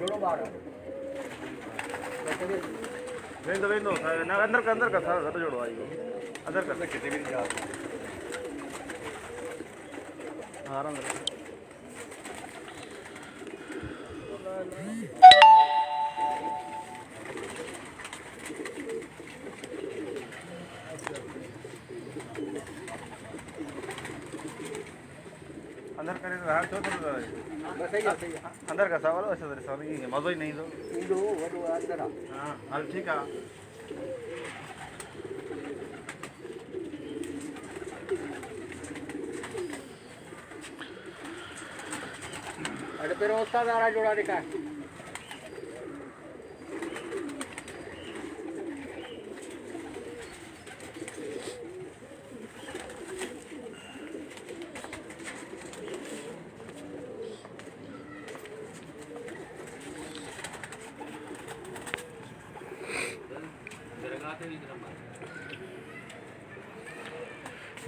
वेंदो ना अंदर का सारा घट जोड़ो आई अंदर कर कितने भी जा आराम से अंदर करे रहा तो सही है अंदर का सवाल ऐसे तरह सवाल ये मजा ही नहीं तो वो अंदर हां हाल ठीक है अरे फिर उस्ताद आ रहा जोड़ा दिखा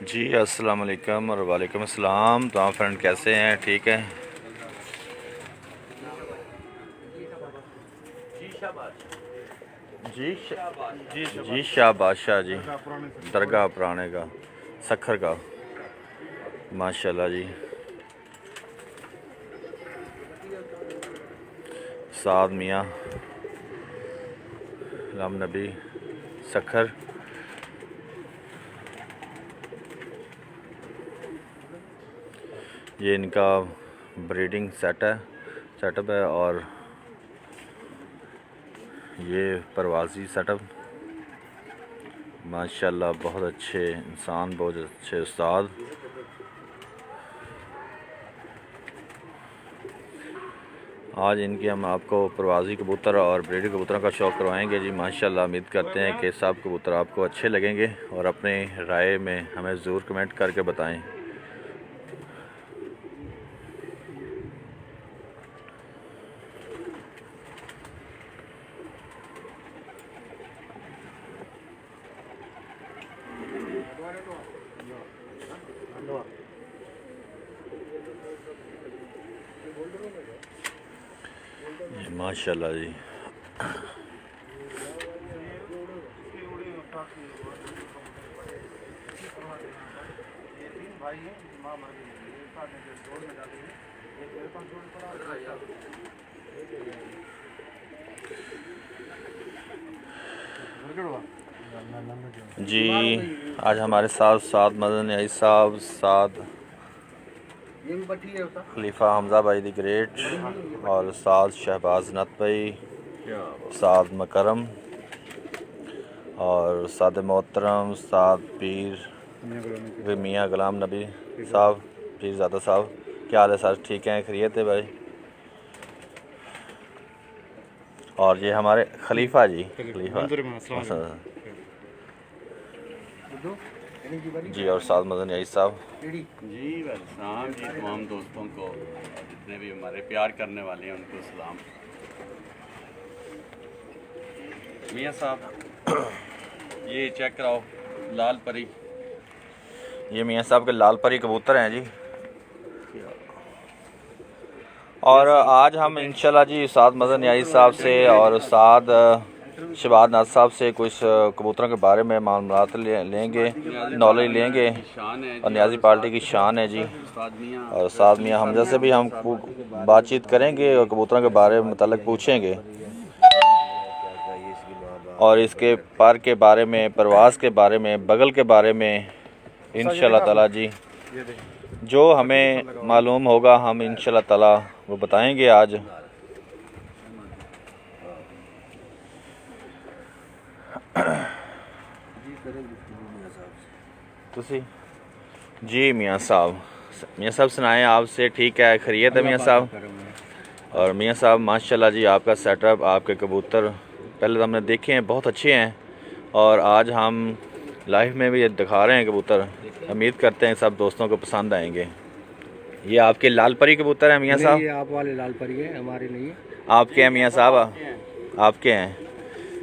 जी अस्सलाम वालेकुम और वालेकुम अस्सलाम। तो आप फ्रेंड कैसे हैं? ठीक है जी शाह बादशाह जी दरगाह पुराने का सखर का माशाल्लाह जी। साद मियाँ राम नबी सखर ये इनका ब्रीडिंग सेटअप है और ये परवाज़ी सेटअप माशाल्लाह बहुत अच्छे इंसान बहुत अच्छे उस्ताद। आज इनके हम आपको प्रवासी कबूतर और ब्रीड कबूतरों का शौक़ करवाएंगे जी माशाल्लाह। उम्मीद करते हैं कि सब कबूतर आपको अच्छे लगेंगे और अपनी राय में हमें ज़रूर कमेंट करके बताएं। माशाल्लाह जी जी आज हमारे साथ साद मदन याई साहब, साद खलीफा हमजा भाई दी ग्रेट और साद शहबाज नत भाई, साद मकरम और साद मोहतरम साद पीर मियाँ गुलाम नबी साहब पीरज़ादा साहब। क्या हाल है सर? ठीक हैं, खैरियत है भाई। और ये हमारे खलीफा जी खलीफा जी और साद मदन याई साहब जी सलाम जी तमाम दोस्तों को जितने भी हमारे प्यार करने वाले हैं उनको सलाम। मियाँ साहब ये चेक कराओ लाल परी, ये मियाँ साहब के लाल परी कबूतर हैं जी। और आज हम इंशाल्लाह जी साद मदन याई साहब से और साद शहबाज नाथ साहब से कुछ कबूतरों के बारे में मालूमात लेंगे, नॉलेज लेंगे और न्याजी पार्टी की शान है जी। और साद मियाँ हमजा से भी हम बातचीत करेंगे और कबूतरों के बारे में मुतल्लिक़ पूछेंगे और इसके पर के बारे में, परवाज़ के बारे में, बगल के बारे में इंशाल्लाह ताला जी जो हमें मालूम होगा हम इंशाल्लाह ताला वो बताएंगे आज। जी मियाँ साहब सुनाएं आपसे। ठीक है, खैरियत है मियाँ साहब? और मियाँ साहब माशाल्लाह जी आपका सेटअप, आपके कबूतर पहले तो हमने देखे हैं बहुत अच्छे हैं और आज हम लाइव में भी दिखा रहे हैं कबूतर। उम्मीद करते हैं सब दोस्तों को पसंद आएंगे। ये आपके लाल परी कबूतर हैं मियाँ साहब? ये आप वाले लाल परी है, हमारे नहीं है। आपके हैं मियाँ साहब? आपके हैं?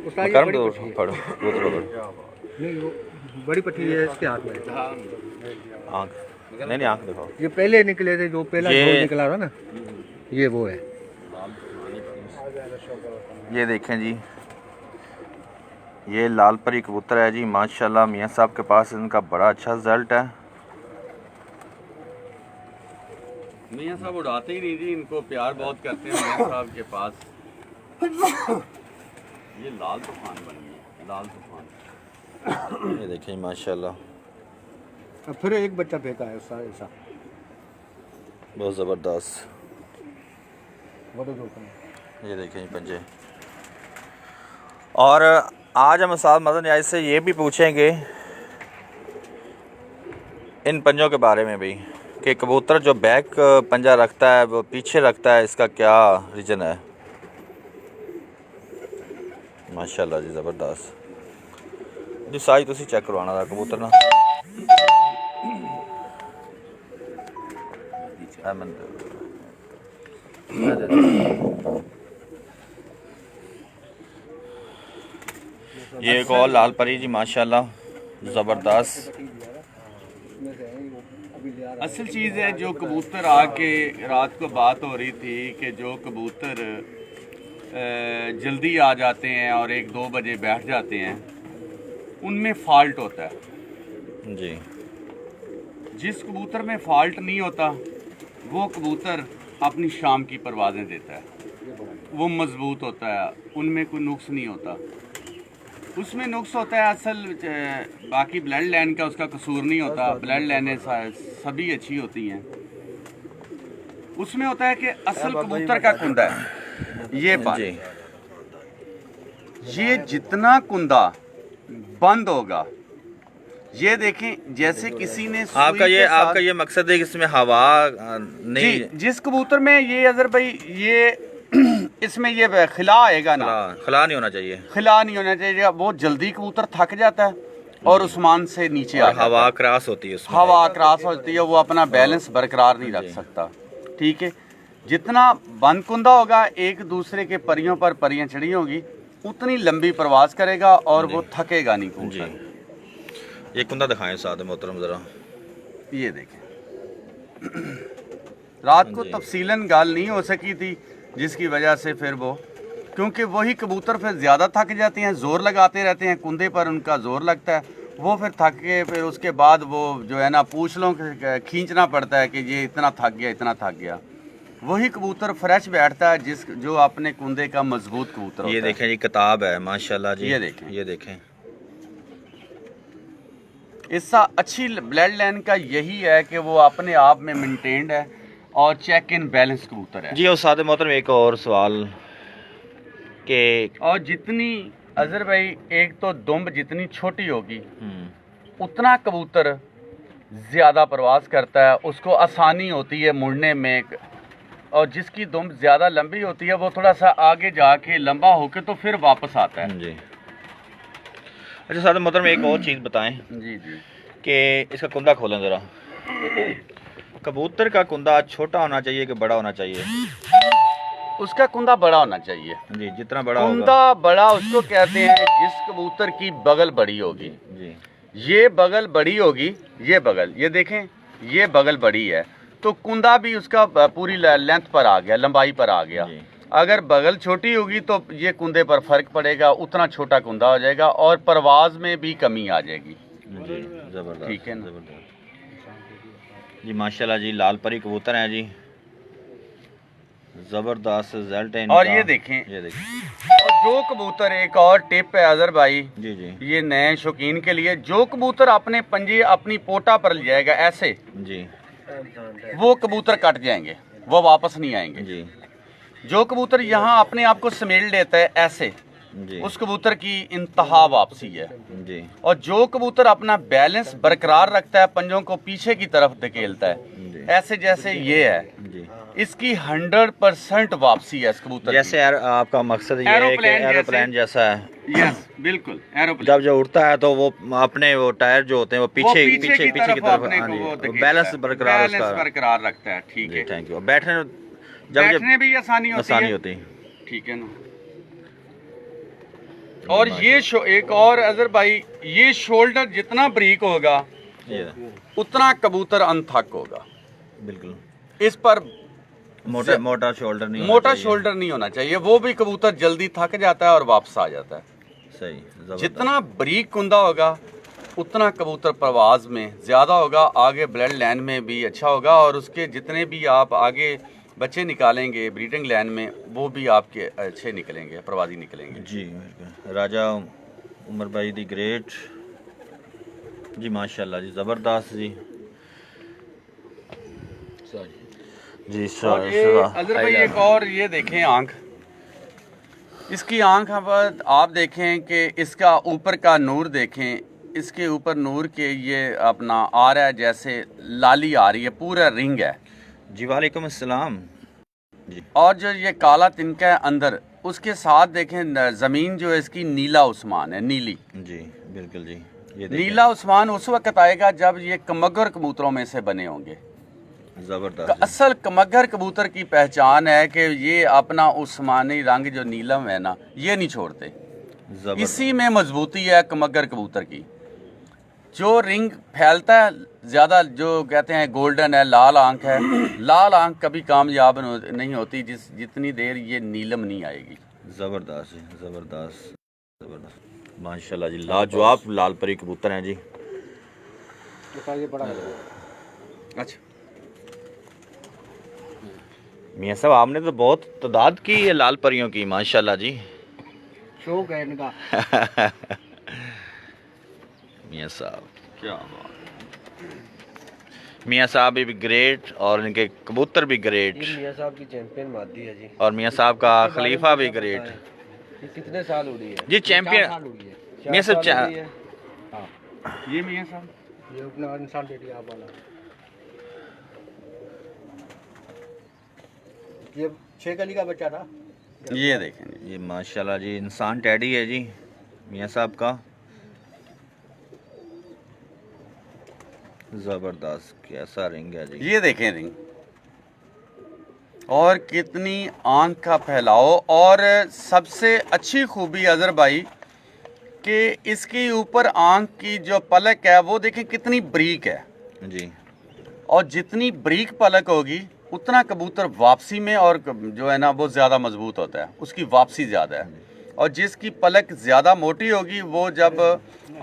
मकरम तो पढ़ो नहीं वो बड़ी पट्टी है इसके हाथ में। आँख नहीं आँख दिखाओ। ये पहले निकले थे, जो पहला निकला था ना, ये वो है। ये देखें जी, ये लाल परी कबूतर है जी माशाल्लाह। मियाँ साहब के पास इनका बड़ा अच्छा रिजल्ट है। मियाँ साहब उड़ाते ही नहीं जी, इनको प्यार बहुत करते हैं मियाँ साहब के पास। ये लाल तूफान बन गई, लाल तूफान। ये देखें माशाल्लाह, फिर एक बच्चा फेंका है उसका ऐसा। बहुत ज़बरदस्त। वो तो दोस्तों ये देखें पंजे। और आज हम उस्ताद मदन नियाज़ से ये भी पूछेंगे इन पंजों के बारे में भी कि कबूतर जो बैक पंजा रखता है वो पीछे रखता है, इसका क्या रीज़न है। माशाल्लाह जी ज़बरदस्त जी। साइज तुसी चेक करवाना था कबूतर ना। ये एक और लाल परी जी माशाल्लाह ज़बरदस्त। असल चीज़ है जो कबूतर आके रात को बात हो रही थी कि जो कबूतर जल्दी आ जाते हैं और 1-2 बजे बैठ जाते हैं, उनमें फ़ाल्ट होता है जी। जिस कबूतर में फ़ाल्ट नहीं होता वो कबूतर अपनी शाम की परवाज़ें देता है, वो मज़बूत होता है, उनमें कोई नुक्स नहीं होता। उसमें नुक्स होता है असल बाकी ब्लड लाइन का उसका कसूर नहीं होता, ब्लड लाइनें सभी अच्छी होती हैं। उसमें होता है कि असल कबूतर का कुंदा है ये जी। ये जितना कुंदा बंद होगा, ये देखें जैसे किसी ने आपका ये मकसद है कि इसमें हवा नहीं जी, जिस कबूतर में ये अजहर भाई ये इसमें ये खिला आएगा ना, खिला नहीं होना चाहिए, खिला नहीं होना चाहिए। वो जल्दी कबूतर थक जाता है और उस्मान से नीचे आ जाता है, हवा क्रॉस होती है उसमें। हवा क्रॉस होती है, वो अपना बैलेंस बरकरार नहीं रख सकता। ठीक है, जितना बंद कुंदा होगा, एक दूसरे के परियों पर परियां चढ़ी होगी, उतनी लंबी प्रवास करेगा और वो थकेगा नहीं कबूतर। ये कुंदा दिखाएं साथ मोहतरम ज़रा। ये देखें, रात को तफसीलन गाल नहीं हो सकी थी, जिसकी वजह से फिर वो, क्योंकि वही कबूतर फिर ज़्यादा थक जाते हैं, ज़ोर लगाते रहते हैं कुंदे पर, उनका ज़ोर लगता है, वो फिर थक के फिर उसके बाद वो जो है ना पूंछलों खींचना पड़ता है कि ये इतना थक गया, इतना थक गया। वही कबूतर फ्रेश बैठता है जो अपने कुंदे का मजबूत कबूतर होता है। ये देखें जी किताब है माशाल्लाह जी। ये देखें, ये देखें। इसका अच्छी ब्लड लाइन का यही है कि वो अपने आप में मेंटेन्ड है और चेक इन बैलेंस कबूतर है जी। और साथ मोहतरम एक और सवाल के, और जितनी अजहर भाई एक तो दुम्ब जितनी छोटी होगी उतना कबूतर ज़्यादा प्रवास करता है, उसको आसानी होती है मुड़ने में, और जिसकी दुम्ब ज़्यादा लंबी होती है वो थोड़ा सा आगे जाके लंबा होके तो फिर वापस आता है जी। अच्छा साथ मोहतरम एक और चीज़ बताएं जी जी कि इसका कुंदा खोलें ज़रा। कबूतर का कुंदा छोटा होना चाहिए कि बड़ा होना चाहिए? उसका कुंदा बड़ा होना चाहिए जी। जितना बड़ा कुंदा बड़ा उसको कहते हैं जिस कबूतर की बगल बड़ी होगी जी। ये बगल बड़ी होगी, ये बगल, ये देखें ये बगल बड़ी है तो कुंदा भी उसका पूरी लेंथ पर आ गया, लंबाई पर आ गया। अगर बगल छोटी होगी तो ये कुंदे पर फर्क पड़ेगा, उतना छोटा कुंदा हो जाएगा और परवाज में भी कमी आ जाएगी जी। ज़बरदस्त, ठीक है ना जी माशाल्लाह जी। लाल परी कबूतर हैं जी, ज़बरदस्त रिजल्ट है। और ये देखें, और जो कबूतर, एक और टिप है अजहर भाई जी जी, ये नए शौकीन के लिए, जो कबूतर अपने पंजे अपनी पोटा पर ले जाएगा ऐसे जी, वो कबूतर कट जाएंगे, वो वापस नहीं आएंगे जी जो कबूतर यहाँ अपने आप को समेट लेता है ऐसे, जी, उस कबूतर की इंतहा वापसी है जी। और जो कबूतर अपना बैलेंस बरकरार रखता है, पंजों को पीछे की तरफ धकेलता है ऐसे जैसे ये है जी, इसकी 100% वापसी है इस कबूतर जैसे आपका मकसद ये है कि एरोप्लेन जैसा है। यस बिल्कुल, एरोप्लेन जब जो उड़ता है तो वो अपने वो टायर जो होते हैं वो पीछे की तरफ बैलेंस बरकरार रखता है। ठीक है, थैंक यू। बैठने भी आसानी होती है, ठीक है ना। और ये एक और अजहर भाई, ये शोल्डर जितना ब्रीक होगा उतना कबूतर अनथक होगा। बिल्कुल। इस पर मोटा मोटा शोल्डर नहीं होना मोटा चाहिए। शोल्डर नहीं होना चाहिए, वो भी कबूतर जल्दी थक जाता है और वापस आ जाता है। सही, जबरदस्त। जितना बारीक कुंदा होगा उतना कबूतर परवाज में ज़्यादा होगा, आगे ब्लड लाइन में भी अच्छा होगा, और उसके जितने भी आप आगे बच्चे निकालेंगे ब्रीडिंग लाइन में वो भी आपके अच्छे निकलेंगे, परवाजी निकलेंगे। जी बिल्कुल। राजा उमर भाई दी ग्रेट जी, माशाल्लाह जी, ज़बरदस्त जी जी। और ये अजहर भाई एक और ये देखें आंख, इसकी आंख आप देखें कि इसका ऊपर का नूर देखें, इसके ऊपर नूर के ये अपना आ रहा है जैसे लाली आ रही है, पूरा रिंग है जी। वालेकुम अस्सलाम जी। और जो ये काला तिनका है अंदर, उसके साथ देखें ज़मीन जो है इसकी नीला उस्मान है, नीली जी बिल्कुल जी। ये देखें, नीला उस्मान उस वक्त आएगा जब ये कमगर कबूतरों में से बने होंगे। ज़बरदस्त। असल कमगर कबूतर की पहचान है कि ये अपना उस्मानी रंग जो नीलम है ना, ये नहीं छोड़ते, ज़बरदस्त। इसी में मजबूती है कमगर कबूतर की। जो रिंग फैलता है ज़्यादा, जो कहते हैं गोल्डन है, लाल आंख है, लाल आंख कभी कामयाब नहीं होती जितनी देर ये नीलम नहीं आएगी। ज़बरदस्त जी, ज़बरदस्त ज़बरदस्त, माशाल्लाह जी, लाजवाब लाल परी कबूतर हैं जी। ये बड़ा है। अच्छा मियाँ साहब, आपने तो बहुत तादाद की है लाल परियों की, माशाल्लाह जी। शौक है इनका। मियाँ साहब, क्या बात। मियाँ साहब भी ग्रेट और इनके कबूतर भी ग्रेट, मियाँ साहब की चैंपियन मादी है जी। और मियाँ साहब का खलीफा भी ग्रेट ये कितने साल उड़ी है? जी। चैंपियन मियाँ साहब ये मियाँ साहब ये अपना इंसान बेटी आप वाला। ये 6 कली का बच्चा था। ये देखें ये माशाल्लाह जी, इंसान टैडी है जी मियाँ साहब का, ज़बरदस्त, कैसा रिंग है जी। ये देखें रिंग, और कितनी आंख का फैलाव, और सबसे अच्छी खूबी अजहर भाई कि इसके ऊपर आंख की जो पलक है वो देखें कितनी बारीक है, जी। और जितनी बारीक पलक होगी उतना कबूतर वापसी में और जो है ना वो ज़्यादा मजबूत होता है, उसकी वापसी ज़्यादा है। और जिसकी पलक ज़्यादा मोटी होगी वो जब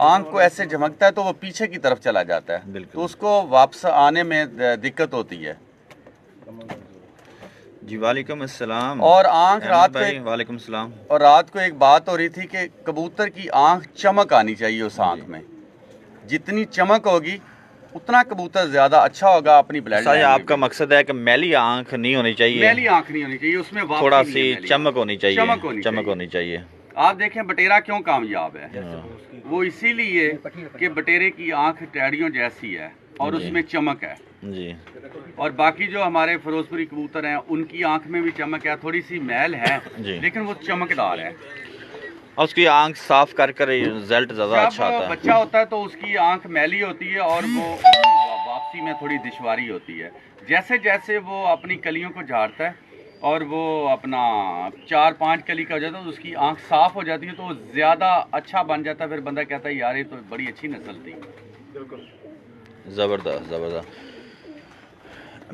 आंख को ऐसे झमकता है तो वो पीछे की तरफ चला जाता है, तो उसको वापस आने में दिक्कत होती है जी। वालेकुम अस्सलाम। और आंख रात को वालेकुम सलाम। और रात को एक बात हो रही थी कि कबूतर की आंख चमक आनी चाहिए उस आंख में, जितनी चमक होगी उतना कबूतर ज्यादा अच्छा होगा अपनी ब्लड लाइन में। आपका मकसद है कि मैली आंख नहीं होनी चाहिए, मैली आंख नहीं होनी चाहिए, उसमें वापसी थोड़ा नहीं है, सी मैली चमक आंख। होनी चाहिए, चमक होनी चाहिए। आप देखें बटेरा क्यों कामयाब है, वो इसीलिए कि बटेरे की आंख टैडियों जैसी है और जी। उसमें चमक है जी। और बाकी जो हमारे फिरोजपुरी कबूतर हैं उनकी आंख में भी चमक है, थोड़ी सी मैल है जी। लेकिन वो चमकदार है। और उसकी आंख साफ कर कर रिजल्ट ज़्यादा अच्छा आता जब है। बच्चा होता है तो उसकी आंख मैली होती है और वो वापसी में थोड़ी दुश्वारी होती है। जैसे जैसे वो अपनी कलियों को झाड़ता है और वो अपना 4-5 कली का हो जाता है तो उसकी आंख साफ हो जाती है, तो वो ज़्यादा अच्छा बन जाता है। फिर बंदा कहता है यार ये तो बड़ी अच्छी नस्ल थी। ज़बरदस्त ज़बरदस्त।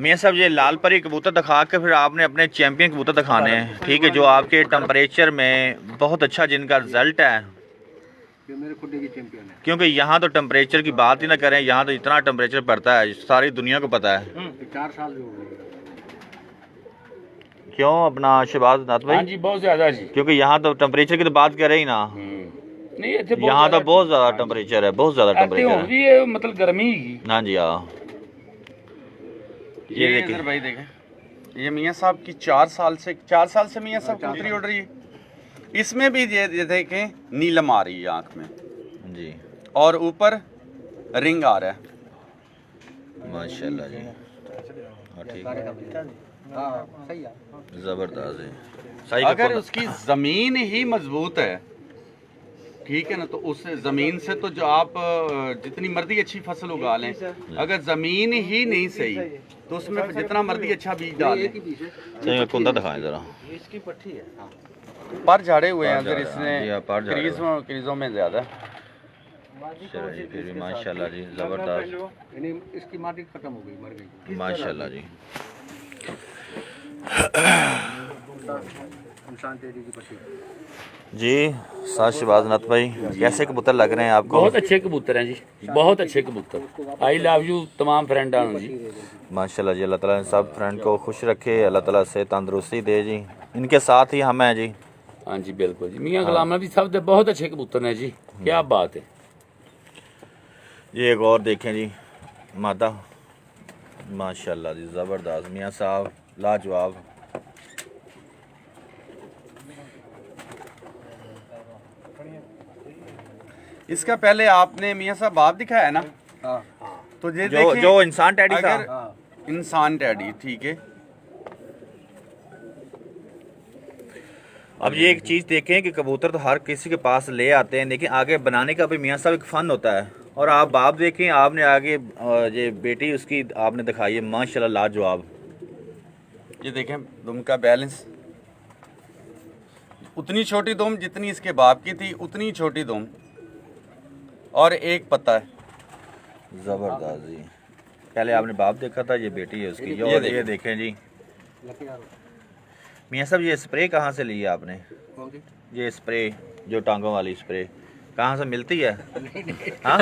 मियाँ साहब, ये लाल परी कबूतर दिखा के फिर आपने अपने चैंपियन कबूतर दिखाने हैं, ठीक है, जो आपके टेम्परेचर में बहुत अच्छा जिनका रिजल्ट है, ये मेरे खुद की चैंपियन है। क्योंकि यहाँ तो टेम्परेचर की बात ही ना करें, यहाँ तो इतना टेम्परेचर पड़ता है सारी दुनिया को पता है। 4 साल हो गए। क्यों अपना शहबाज नाथ भाई? हाँ जी, बहुत ज्यादा जी। क्योंकि यहाँ तो टेम्परेचर की तो बात कर ही ना, नहीं इतने यहाँ तो बहुत ज़्यादा टेम्परेचर है, बहुत ज़्यादा टेम्परेचर है। ये मतलब गर्मी ही। हाँ जी हाँ। ये देखिए भाई, देखें ये मियाँ साहब की 4 साल से मियाँ साहब कबूतरी उड़ रही है। इसमें भी ये देखें नीलम आ रही है आँख में जी, और ऊपर रिंग आ रहा है माशाल्लाह जी। हाँ ठीक है, हाँ सही है। ज़बरदस्त है। सही अगर उसकी ज़मीन ही मजबूत है, ठीक है ना, तो उस ज़मीन से तो जो आप जितनी मर्जी अच्छी फसल उगा लें, अगर ज़मीन ही नहीं सही तो उसमें जितना मर्जी अच्छा बीज डालें। सही कुंदा दिखाएं ज़रा। इसकी पट्टी है। पर झाड़े हुए हैं अगर जी हाँ, पर झाड़े इसने क्रीजों में ज़्यादा। चलो जी, फिर भी माशाल्लाह जी, ज़बरदस्त, इसकी माटी खत्म हो गई, मर गई। माशाल्लाह जी। इंसान टेडी की पट्टी। जी साथ शहबाज नत भाई, कैसे कबूतर लग रहे हैं आपको? बहुत अच्छे कबूतर हैं जी, बहुत अच्छे कबूतर। आई लव यू तमाम फ्रेंड जी। माशाल्लाह जी, अल्लाह ताला सब फ्रेंड को खुश रखे, अल्लाह ताला से तंदुरुस्ती दे जी। इनके साथ ही हम हैं जी। हाँ जी बिल्कुल जी, मियाँ गुलाम नबी साहब दे बहुत अच्छे कबूतर हैं जी, क्या बात है। ये एक और देखें जी, मादा माशाल्लाह जी, ज़बरदस्त। मियाँ साहब लाजवाब। इसका पहले आपने मियाँ साहब बाप दिखाया ना, तो ये जो देखें, जो इंसान टैडी था। अगर इंसान टैडी, ठीक है। अब ये एक चीज़ देखें कि कबूतर तो हर किसी के पास ले आते हैं, लेकिन आगे बनाने का भी मियाँ साहब एक फ़न होता है। और आप बाप देखें, आपने आगे ये बेटी उसकी आपने दिखाई है, माशाल्लाह लाजवाब। ये देखें दुम का बैलेंस, उतनी छोटी दुम जितनी इसके बाप की थी, उतनी छोटी दुम, और एक पत्ता है। ज़बरदस्त जी। पहले आपने बाप देखा था, ये बेटी है उसकी। ये देखें जी मियाँ साहब, ये स्प्रे कहाँ से ली है आपने? ये स्प्रे जो टांगों वाली स्प्रे कहाँ से मिलती है? हाँ?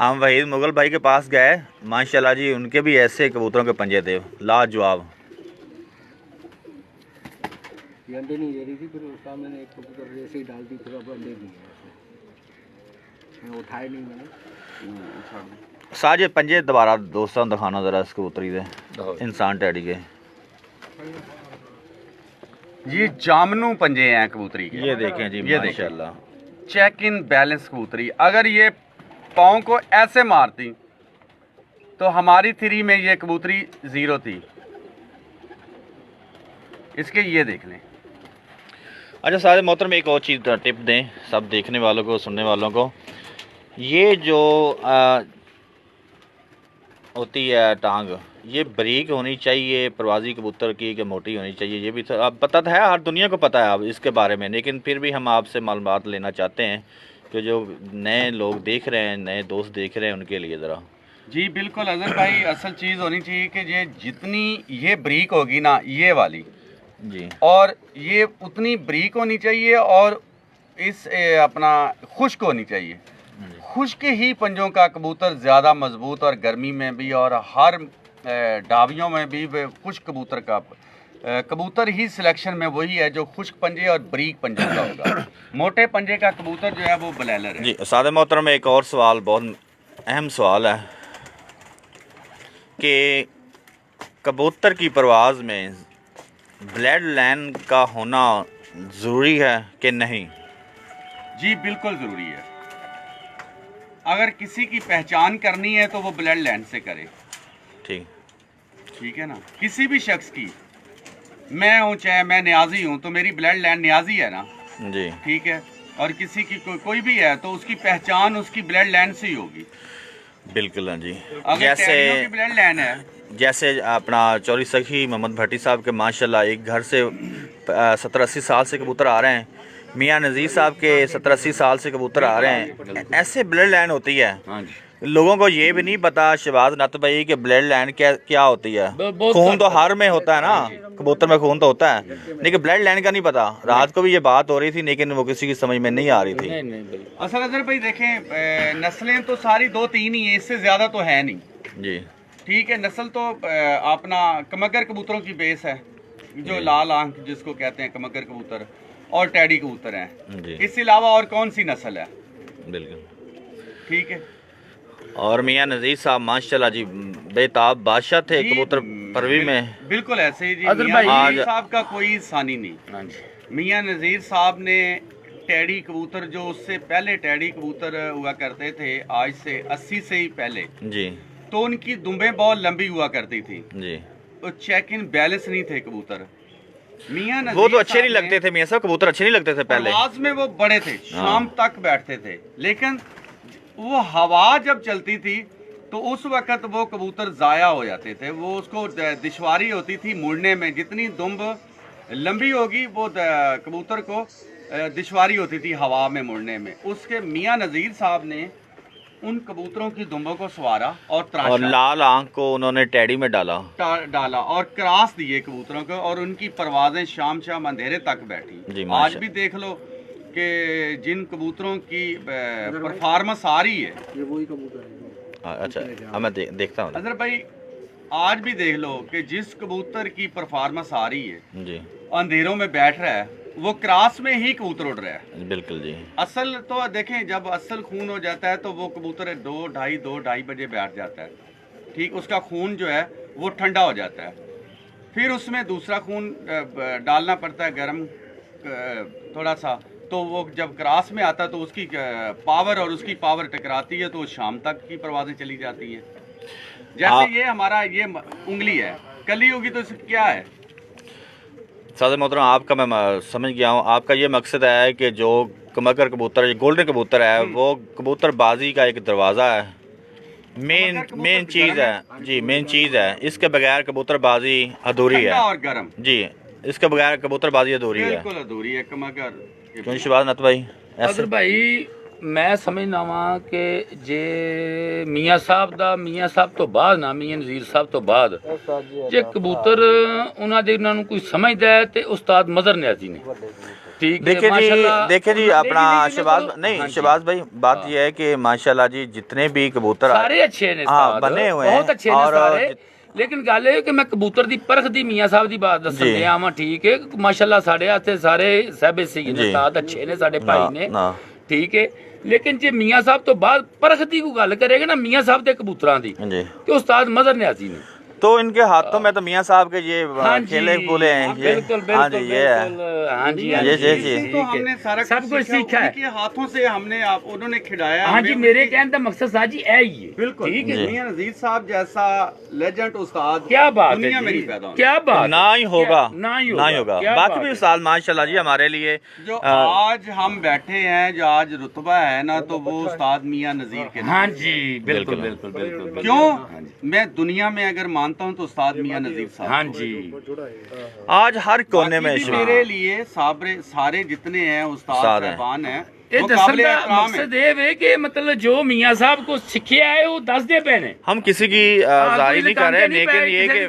हम वहीद मुगल भाई के पास गए, माशाल्लाह जी, उनके भी ऐसे कबूतरों के पंजे थे लाजवाब। ये अंडे नहीं दे रही थी, फिर उसका मैंने एक कबूतर जैसे ही डाल दी, फिर अब अंडे दिए मैंने, उठाए नहीं मैंने। साज ये पंजे दोबारा दोस्तों दिखाना ज़रा इस कबूतरी दे, इंसान टैडी के। ये जामनू पंजे हैं कबूतरी के। ये देखें जी, ये माशाल्लाह। चेक इन बैलेंस कबूतरी। अगर ये पाँव को ऐसे मारती तो हमारी थ्री में ये कबूतरी 0 थी। इसके ये देख लें। अच्छा सारे मोहतरम, एक और चीज़ टिप दें सब देखने वालों को, सुनने वालों को। ये जो होती है टांग, ये बारीक होनी चाहिए परवाज़ी कबूतर की कि मोटी होनी चाहिए? ये भी तो अब पता तो है, हर दुनिया को पता है अब इसके बारे में, लेकिन फिर भी हम आपसे मालूमात लेना चाहते हैं कि जो नए लोग देख रहे हैं, नए दोस्त देख रहे हैं, उनके लिए ज़रा। जी बिल्कुल अजहर भाई, असल चीज़ होनी चाहिए कि ये जितनी ये बारीक होगी ना, ये वाली जी, और ये उतनी बारीक होनी चाहिए, और इस अपना खुश्क होनी चाहिए। खुश्क ही पंजों का कबूतर ज़्यादा मजबूत, और गर्मी में भी और हर डावियों में भी खुश्क कबूतर का कबूतर ही सिलेक्शन में वही है जो खुश्क पंजे और बारीक पंजे का होगा। मोटे पंजे का कबूतर जो है वो बलैलर है। जी सादे मोहतरम में एक और सवाल, बहुत अहम सवाल है कि कबूतर की परवाज़ में ब्लड लाइन का होना ज़रूरी है कि नहीं? जी बिल्कुल ज़रूरी है। अगर किसी की पहचान करनी है तो वो ब्लड लाइन से करे। ठीक है ना। किसी भी शख्स की, मैं हूँ चाहे मैं न्याजी हूँ तो मेरी ब्लड लाइन न्याजी है ना जी, ठीक है। और किसी की कोई भी है तो उसकी पहचान उसकी ब्लड लाइन से ही होगी। बिल्कुल हाँ जी। अगर टैरियों की ब्लड लाइन है, जैसे अपना चौरी सखी मोहम्मद भट्टी साहब के माशाल्लाह एक घर से 70-80 साल से कबूतर आ रहे हैं, मियाँ नज़ीर साहब के 70-80 साल से कबूतर आ रहे हैं, ऐसे ब्लड लाइन होती है। हाँ जी। लोगों को ये भी नहीं पता शहबाज नत भाई कि ब्लड लाइन क्या होती है। खून तो हर में होता है ना, कबूतर में खून तो होता है, लेकिन ब्लड लाइन का नहीं पता। रात को भी ये बात हो रही थी, लेकिन वो किसी की समझ में नहीं आ रही थी। असल अजहर भाई देखें, नस्लें तो सारी 2-3 ही है, इससे ज़्यादा तो है नहीं जी। ठीक है। नस्ल तो अपना कमगर कबूतरों की बेस है, जो लाल आंख जिसको कहते हैं कमगर कबूतर, और टैडी कबूतर हैं। इसके अलावा और कौन सी नस्ल है? बिल्कुल ठीक है। और मियाँ नज़ीर साहब माशाल्लाह जी बेताब बादशाह थे कबूतर परवी में। बिल्कुल ऐसे ही जी। अजहर मियाँ भाई, नज़ीर साहब का कोई सानी नहीं। मियाँ नज़ीर साहब ने टैडी कबूतर, जो उससे पहले टैडी कबूतर हुआ करते थे, आज से 80 से ही पहले जी, तो उनकी दुम्बें बहुत लंबी हुआ करती थी जी। तो चेक इन बैलेंस नहीं थे कबूतर। मियाँ नज़ीर वो तो अच्छे नहीं साहब लगते थे मियाँ साहब, कबूतर अच्छे नहीं लगते थे पहले। आवाज में वो बड़े थे, शाम तक बैठते थे, लेकिन वो हवा जब चलती थी तो उस वक्त वो कबूतर ज़ाया हो जाते थे। वो उसको दुश्वारी होती थी मुड़ने में, जितनी दुम्ब लंबी होगी वो कबूतर को दुश्वारी होती थी हवा में मुड़ने में। उसके मियाँ नज़ीर साहब ने उन कबूतरों की दुम्बों को सवारा और और तराशा लाल आंख को उन्होंने टैडी में डाला। डाला और क्रॉस दिए कबूतरों को, और उनकी परवाजें शाम शाम अंधेरे तक जी, बैठी। आज माशा- भी देख लो कि जिन कबूतरों की परफॉर्मेंस आ रही है, ये वही कबूतर है। अच्छा, अब मैं देखता हूँ अजहर भाई आज भी देख लो कि जिस कबूतर की परफॉर्मेंस आ रही है जी। अंधेरों में बैठ रहा है, वो क्रॉस में ही कबूतर उड़ रहा है। बिल्कुल जी। असल तो देखें, जब असल खून हो जाता है तो वो कबूतर 2 ढाई बजे बैठ जाता है, ठीक, उसका खून जो है वो ठंडा हो जाता है, फिर उसमें दूसरा खून डालना पड़ता है गर्म थोड़ा सा, तो वो जब क्रॉस में आता है तो उसकी पावर और उसकी पावर टकराती है, तो वो शाम तक की परवाजें चली जाती हैं। जैसे ये हमारा ये उंगली है, कली होगी तो इसमें क्या है। सादर मोहतरम, आपका मैं समझ गया हूँ। आपका ये मकसद है कि जो मगर कबूतर, गोल्डन कबूतर है, वो कबूतरबाजी का एक दरवाज़ा है, मेन चीज़ है जी, मेन चीज़ है। इसके बगैर कबूतरबाजी अधूरी है और गर्म जी, इसके बगैर कबूतरबाजी अधूरी है। बिल्कुल अधूरी है कमगर। क्यों शहबाज नत भाई अगर ऐसे? भाई मैं समझना वा कि जे मियाँ साहब तो बाद ना मियाँ नज़ीर साहब तो बाद जे कबूतर ਉਹਨਾਂ ਨੂੰ ਕੋਈ ਸਮਝਦਾ ਹੈ ਤੇ ਉਸਤਾਦ मजहर नियाज़ी ने, ठीक है, देखिए जी, माशाल्लाह। देखिए जी, अपना लेकिन शहबाज मतलब- नहीं, हाँ जी। शहबाज भाई, बात यह है कि माशाल्लाह जी जितने भी कबूतर सारे अच्छे ने हाँ, उस्ताद, बने हुए हैं, बहुत अच्छे ने और सारे। लेकिन गल है कि मैं कबूतर दी परख दी मियाँ साहब दी बात दसन जी। दिया वा, ठीक है, माशाल्लाह साढ़े हाथे सारे साहबे सही ने, जी। उस्ताद अच्छे ने, साढ़े भाई ने, ना, ठीक है। लेकिन जे मियाँ साहब तो बाद परख दी को गल करेगा ना मियाँ साहब दे कबूतरां दी, जी, कि उस्ताद मजहर नियाज़ी ने। तो इनके हाथों में तो मियाँ साहब के ये हाँ जी, खेले बोले हैं ये, बिल्कुल हाँ जी, बिल्कुल ये है। बिल्कुल, हाँ जी, हाँ ये जी, जी। ठीक तो है। हमने सारा सब कुछ सीखा है। उनके हाथों से हमने उन्होंने खिलाया। हाँ जी, हमें मेरे उनकी- कहने का मकसद साहब जी है ही है, बिल्कुल ठीक है। जी। मियां नज़ीर साहब जैसा लेजेंड उस्ताद क्या बात है दुनिया में जी, नहीं पैदा होना। क्या बात ना ही होगा, ना ही ना ही होगा। क्या बाकी बात भी है। उस्ताद माशाल्लाह जी हमारे लिए जो आज हम बैठे हैं, जो आज रुतबा है ना, तो वो उस्ताद मियां नज़ीर के नाम। हाँ जी, बिल्कुल। बिल्कुल बिल्कुल बिल्कुल। क्यों मैं दुनिया में अगर मानता हूँ तो उस्ताद मियां नज़ीर साहब। हाँ जी, आज हर कोने में बाकी भी मेरे लिए सारे जितने हैं उस्ताद उस्ताद हैं। साहबान हैं, ये वो दसन काबिल का एहतराम है। मकसद ये है कि मतलब जो मियाँ साहब को सिखिया है वो दस दे पैने। हम किसी की जारी नहीं कर रहे, लेकिन ये कि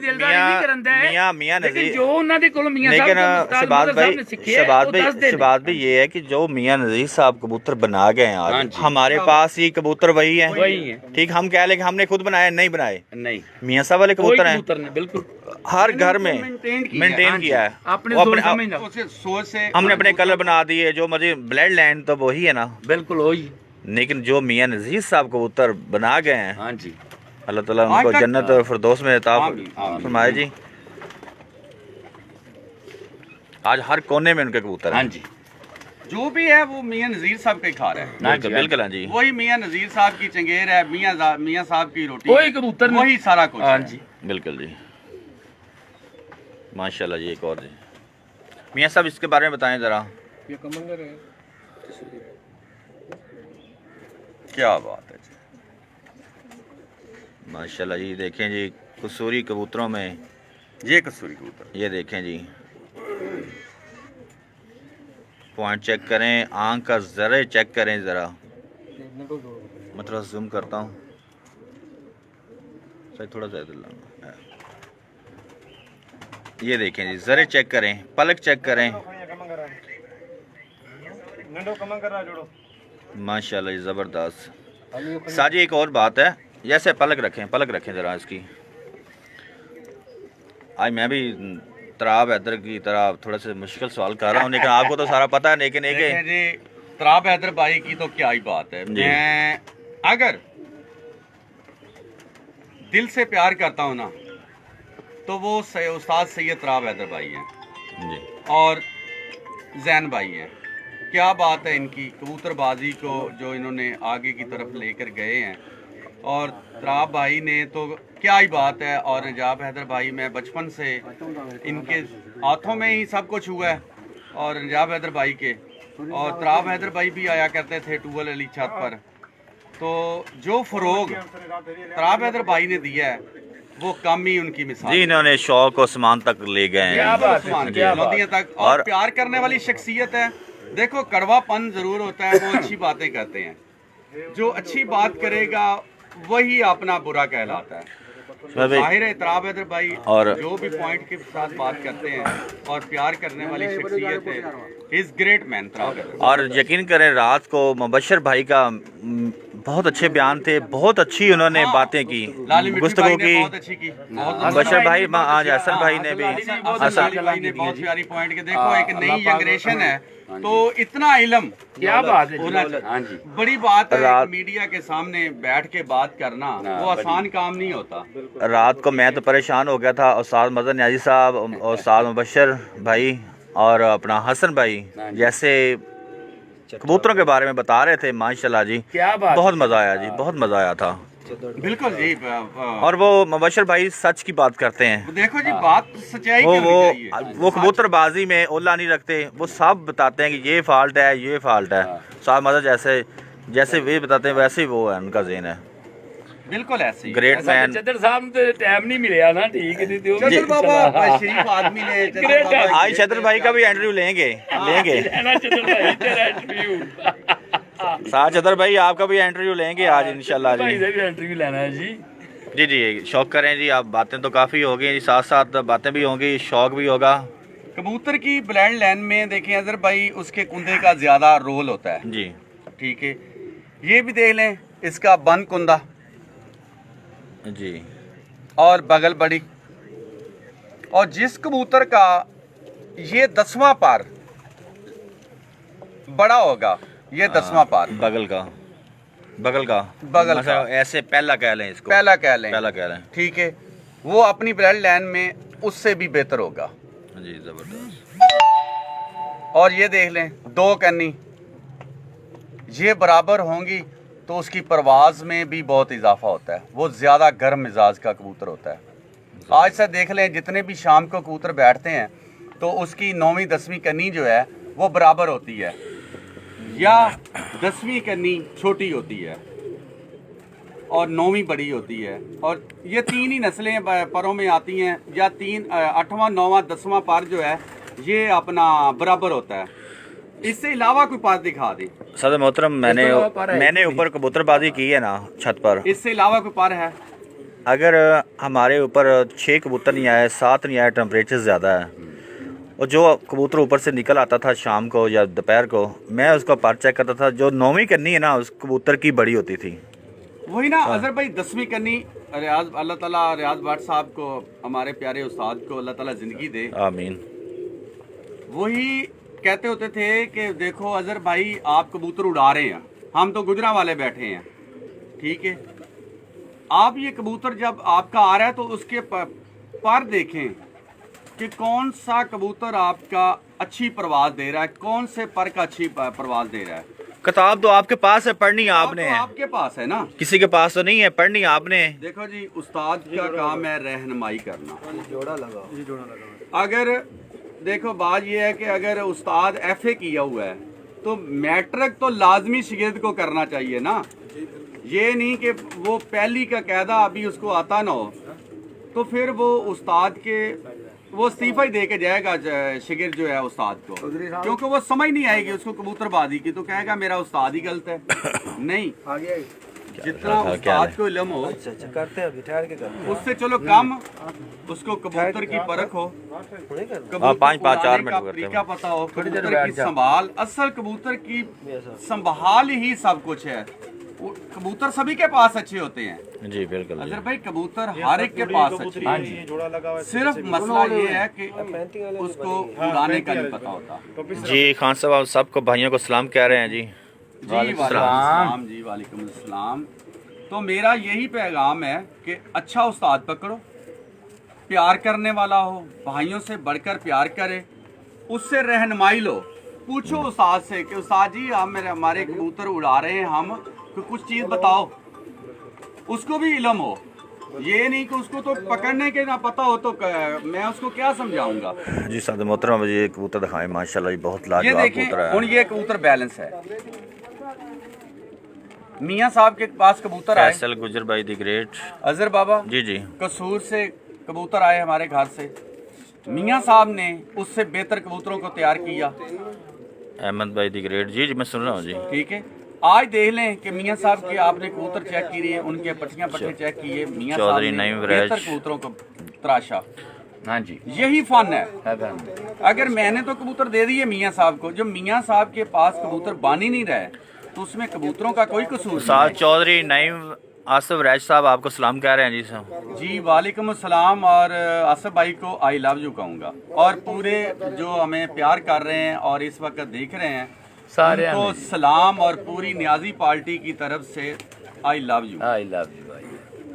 मियाँ नज़ीर, जो उन्होंने कोल मियाँ साहब लेकिन को उस्ताद शहबाज मजहर साहब ने भाई, सिखिया है, वो दस दे शहबाज भाई ये है कि जो मियाँ नज़ीर साहब कबूतर बना गए हैं हाँ आज, जी। हमारे पास ही कबूतर वही है, वही है। ठीक। हम कह लें कि हमने खुद बनाए, नहीं बनाए, नहीं, मियाँ साहब वाले कोई कबूतर हैं, कबूतर ने बिल्कुल हर घर में मेंटेन किया है। अपने वो सोच समझना, उसे सोच से हमने अपने कलर बना दिए, जो मर्जी ब्लड लाइन तो वही है ना, बिल्कुल वही। लेकिन जो मियाँ नज़ीर साहब कबूतर बना गए हैं, हाँ जी, अल्लाह ताला उनको आज तक- जन्नत और फिरदौस में अता आमीन, आमीन। फरमाए जी। आज हर कोने में उनके कबूतर हाँ हैं। जी, जो भी है वो मियां नज़ीर साहब का ही खा रहा है। बिल्कुल बिल्कुल, हाँ जी। वही वही मियां नज़ीर साहब की चंगेर है, मियां साहब की रोटी, कोई कबूतर नहीं। वही सारा कुछ हाँ है। जी। बिल्कुल जी, माशाल्लाह जी। एक और जी मियाँ साहब, इसके बारे में बताएं ज़रा। ये कमंगर है। क्या बात है जी। माशाल्लाह जी, देखें जी कसूरी कबूतरों में, ये कसूरी कबूतर ये देखें जी, पॉइंट चेक करें, आंख का ज़रे चेक करें ज़रा, मैं थोड़ा जूम करता हूँ, सही थोड़ा सा इधर लाऊंगा। ये देखें जी, ज़रे चेक करें, पलक चेक करें, माशाल्लाह जी, ज़बरदस्त। साजी एक और बात है, जैसे पलक रखें ज़रा इसकी। आज मैं भी तराब हैदर की तरह थोड़ा सा मुश्किल सवाल कर रहा हूँ, लेकिन आपको तो सारा पता है। लेकिन एक देखें जी, तराब हैदर भाई की तो क्या ही बात है। जी। मैं अगर दिल से प्यार करता हूँ ना, तो वो उस्ताद सैयद तराब हैदर भाई हैं जी, और जैन भाई हैं। क्या बात है इनकी कबूतरबाजी को जो इन्होंने आगे की तरफ लेकर गए हैं, और तराब भाई ने तो क्या ही बात है। और नजाब हैदर भाई, मैं बचपन से इनके हाथों में ही सब कुछ हुआ है, और नजाब हैदर भाई के, और तराब हैदर भाई भी आया करते थे टूवल अली छत पर। तो जो फरोग तराब हैदर भाई ने दिया है वो कम ही उनकी मिसाल जी, है। इन्होंने शौक को आसमान तक ले गए क्या हैं। बात है, आसमान क्या की बुलंदियों तक, और प्यार करने वाली शख्सियत है। देखो, कड़वापन जरूर होता है, वो अच्छी बातें करते हैं, जो अच्छी बात करेगा वही अपना बुरा कहलाता है। भाई जाहिर है इतराब हैदर भाई और जो भी पॉइंट के साथ बात करते हैं और प्यार करने वाली शख्सियत है, इज ग्रेट मैन इतराब हैदर। और यकीन करें रात को मुबशर भाई का बहुत अच्छे बयान थे, बहुत अच्छी उन्होंने बातें की, लाली मिट्टी गुफ्तगू भाई ने की। बहुत अच्छी की। मुबशर भाई आज हसन भाई ने भी हसन भाई ने बहुत प्यारी पॉइंट के देखो एक नई जनरेशन है तो इतना इल्म क्या बात है होना चाहिए। बड़ी बात है मीडिया के सामने बैठ के बात करना, वो आसान काम नहीं होता। रात को मैं तो परेशान हो गया था। उस्ताद मदन न्याजी साहब, उस्ताद मुबशर भाई और अपना हसन भाई जैसे कबूतरों के बारे में बता रहे थे, माशाल्लाह जी क्या बात बहुत मज़ा आया जी, बहुत मज़ा आया था। बिल्कुल जी। और वो मुबशर भाई सच की बात करते हैं। देखो जी बात सच्चाई की वो होनी चाहिए। वो कबूतरबाजी में ओला नहीं रखते, वो सब बताते हैं कि ये फॉल्ट है, ये फॉल्ट है। साहब मदद जैसे जैसे वे बताते हैं वैसे ही वो है, उनका ज़हन है। बिल्कुल ऐसे ही। Great man. चदर साहब ने टाइम नहीं मिला ना, ठीक है तो चदर बाबा शरीफ आदमी ने चदर बाबा आज छतर भाई का भी इंटरव्यू लेंगे चदर भाई तेरा इंटरव्यू साथ छतर भाई आपका भी इंटरव्यू लेंगे आज इंशाल्लाह भाई जी। से भी इंटरव्यू लेना है जी। जी जी शौक करें जी, आप बातें तो काफ़ी हो गई जी, साथ साथ बातें भी होंगी, शौक भी होगा। कबूतर की ब्लैंड लाइन में देखें अजहर भाई उसके कुंदे का ज्यादा रोल होता है। जी ठीक है, ये भी देख लें इसका बंद कुंदा जी और बगल बड़ी, और जिस कबूतर का ये 10वां पार बड़ा होगा, ये 10वां पार बगल का बगल का ऐसे पहला कह लें इसको, पहला कह लें, पहला कह लें। ठीक है, वो अपनी ब्लड लाइन में उससे भी बेहतर होगा जी जबरदस्त। और ये देख लें 2 कन्नी ये बराबर होंगी तो उसकी परवाज़ में भी बहुत इजाफा होता है, वो ज़्यादा गर्म मिजाज का कबूतर होता है। आज से देख लें जितने भी शाम को कबूतर बैठते हैं तो उसकी 9वीं 10वीं कन्नी जो है वो बराबर होती है या 10वीं कन्नी छोटी होती है और 9वीं बड़ी होती है, और ये 3 ही नस्लें परों में आती हैं, या 8वां 9वां 10वां पर जो है ये अपना बराबर होता है। इससे अलावा कोई पार दिखा दे सदर मोहतरम, मैंने ऊपर कबूतरबाजी की है ना छत पर, इससे अलावा कोई पार है? अगर हमारे ऊपर 6 कबूतर नहीं आए, 7 नहीं आए, टेम्परेचर ज़्यादा है, और जो कबूतर ऊपर से निकल आता था शाम को या दोपहर को, मैं उसका पर चेक करता था, जो 9वीं कन्नी है ना उस कबूतर की बड़ी होती थी। वही ना अजहर भाई 10वीं कन्नी रियाज, अल्लाह ताला रियाज भट्ट साहब को, हमारे प्यारे उस्ताद को अल्लाह ताला ज़िंदगी दे, आमीन। वही कहते होते थे कि देखो अजहर भाई आप कबूतर उड़ा रहे हैं, हम तो गुजरा वाले बैठे हैं, ठीक है, आप ये कबूतर जब आपका आ रहा है तो उसके पर देखें कि कौन सा कबूतर आपका अच्छी परवाज दे रहा है, कौन से पर का अच्छी परवाज दे रहा है। किताब तो आपके पास है, पढ़नी आपने तो है, आपके पास है ना, किसी के पास तो नहीं है, पढ़नी आपने। देखो जी उस्ताद का काम है रहनुमाई करना। जोड़ा लगा अगर देखो बात ये है कि अगर उस्ताद FA किया हुआ है तो मैट्रिक तो लाजमी शागिर्द को करना चाहिए ना, ये नहीं कि वो पहली का कायदा अभी उसको आता ना हो तो फिर वो उस्ताद के वो इस्तीफा ही दे के जाएगा शागिर्द जो है उस्ताद को, क्योंकि वो समझ नहीं आएगी उसको कबूतरबाजी की, तो कहेगा मेरा उस्ताद ही गलत है। नहीं, जितना उस्ताद को इल्म हो अच्छा करते हैं, ठहर के करते हैं, उससे चलो कम उसको कबूतर की परख हो, कबूतर 5-4 मिनट का करते हैं। तरीका पता हो, कबूतर की संभाल, असल कबूतर की संभाल ही सब कुछ है। कबूतर सभी के पास अच्छे होते हैं जी बिल्कुल अजहर भाई, कबूतर हर एक के पास अच्छे हैं, सिर्फ मसला ये है कि उसको उड़ाने का नहीं पता होता। जी खान साहब, आप सबको भाइयों को सलाम कह रहे हैं जी। जी वालेकुम जी, वालेकुम अस्सलाम। तो मेरा यही पैगाम है कि अच्छा उस्ताद पकड़ो, प्यार करने वाला हो, भाइयों से बढ़कर प्यार करे, उससे रहनुमाई लो, पूछो उस्ताद से कि उस्ताद जी आप हमारे कबूतर उड़ा रहे हैं, हम तो कुछ चीज़ बताओ, उसको भी इल्म हो, ये नहीं कि उसको तो पकड़ने के ना पता हो तो मैं उसको क्या समझाऊंगा। जी सदर मोहतरम, ये कबूतर दिखाएं, माशाल्लाह जी बहुत ये लाजवाब देखें कबूतर है। और ये कबूतर बैलेंस है, मियाँ साहब के पास कबूतर आए, फैसल गुजर भाई दी ग्रेट। अजहर बाबा जी जी कसूर से कबूतर आए हमारे घर से, मियाँ साहब ने उससे बेहतर कबूतरों को तैयार किया, अहमद भाई दी ग्रेट। जी जी मैं सुन रहा हूँ जी। ठीक है। आज देख लें कि मियाँ साहब के आपने कबूतर चेक किए, उनके पट्टियाँ पट्टे चेक किए, मियाँ साहब चौधरी ने नईम बेहतर वैज। कबूतरों को तराशा। हाँ जी, यही फन है। है अगर मैंने तो कबूतर दे दिए मियाँ साहब को, जो मियाँ साहब के पास कबूतर बान ही नहीं रहे, तो उसमें कबूतरों का कोई कसूर साथ नहीं है। चौधरी नईम आसिफ रैश साहब आपको सलाम कह रहे हैं जी साहब। जी वालेकुम अस्सलाम, और आसिफ भाई को आई लव यू कहूँगा, और पूरे जो हमें प्यार कर रहे हैं और इस वक्त देख रहे हैं सारे उनको सलाम, और पूरी न्याजी पार्टी की तरफ से I love you. I love you भाई,